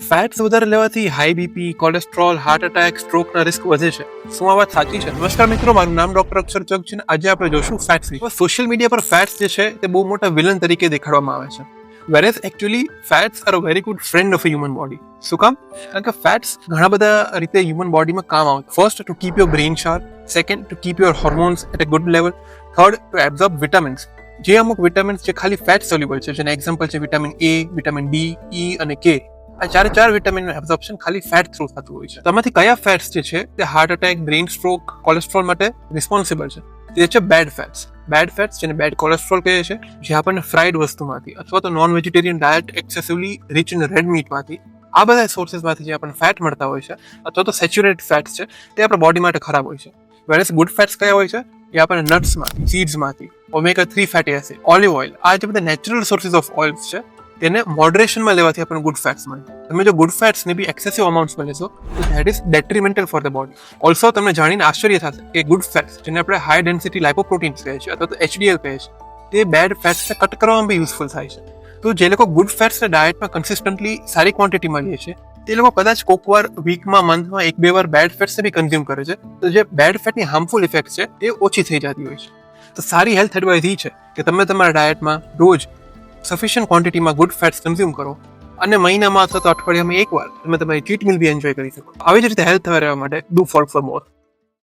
Fats વધારે લેવાથી high BP, cholesterol, heart attack, સ્ટ્રોકના રિસ્ક વધે છે. શું આ વાત સાચી છે? નમસ્કાર મિત્રો, મારું નામ ડોક્ટર અક્ષર ચક છે. આજે આપણે જોશું ફેટ્સ વિશે. સોશિયલ મીડિયા પર ફેટ્સ જે છે તે બહુ મોટા વિલન તરીકે દેખાડવામાં આવે છે. Whereas actually fats are a very good friend of a human body. શું કામ? કારણ કે ફેટ્સ ઘણા બધા રીતે હ્યુમન બોડીમાં કામ આવે. First, to keep your brain sharp. Second, to keep your hormones at a good level. Third, to absorb vitamins. જે અમુક વિટામિન્સ જે ખાલી ફેટ સોલ્યુબલ છે, જેના એક્ઝામ્પલ છે vitamin A, vitamin D, E અને કે. આ ચાર વિટામિનનું એબ્ઝોર્પ્શન ખાલી ફેટ થ્રુ થતું હોય છે. તેમાંથી કયા ફેટ્સ જે છે તે heart attack, brain stroke, cholesterol માટે રિસ્પોન્સિબલ છે? તે છે બેડ ફેટ્સ. બેડ ફેટ્સ જેને બેડ કોલેસ્ટ્રોલ કહે છે, જે આપણને ફ્રાઈડ વસ્તુમાંથી અથવા તો non vegetarian diet excessively rich in red મીટમાંથી, આ બધા સોર્સેસમાંથી જે આપણને ફેટ મળતા હોય છે અથવા તો સેચ્યુરેટેડ ફેટ્સ છે, તે આપણા બોડી માટે ખરાબ હોય છે. વેરેસ ગુડ ફેટ્સ કયા હોય છે? એ આપણને નટ્સમાંથી, સીડ્સમાંથી, omega 3 fatty acid, olive oil, આ જે બધા નેચરલ સોર્સિસ ઓફ ઓઇલ્સ છે તેને મોડરેશનમાં લેવાથી આપણને ગુડ ફેટ્સ મળે. તમે જો ગુડ ફેટ્સને બી એક્સેસિવ અમાઉન્ટ્સમાં લેશો તો that is detrimental for the body. Also તમને જાણીને આશ્ચર્ય થશે કે ગુડ ફેટ્સ, જેને આપણે હાઈ ડેન્સિટી લાઇપોપ્રોટીન્સ કહે છે અથવા તો HDL કહે છે, તે બેડ ફેટ્સને કટ કરવામાં બી યુઝફુલ થાય છે. તો જે લોકો ગુડ ફેટ્સને ડાયટમાં કન્સિસ્ટન્ટલી સારી ક્વોન્ટિટીમાં લે છે, તે લોકો કદાચ કોકવાર વીકમાં, મંથમાં 1-2 વાર બેડ ફેટ્સને બી કન્ઝ્યુમ કરે છે, તો જે બેડ ફેટની હાર્મફુલ ઇફેક્ટ છે તે ઓછી થઈ જતી હોય છે. તો સારી હેલ્થ એડવાઇસ એ છે કે તમે તમારા ડાયટમાં રોજ સફિશિયન્ટ ક્વોન્ટિટીમાં ગુડ ફેટ્સ કન્ઝ્યુમ કરો અને મહિનામાં અથવા તો અઠવાડિયામાં એકવાર તમે તમારી ચીટ મીલ બી એન્જોય કરી શકો. આવી જ રીતે હેલ્થ રહેવા માટે ડુ ફોર મોર.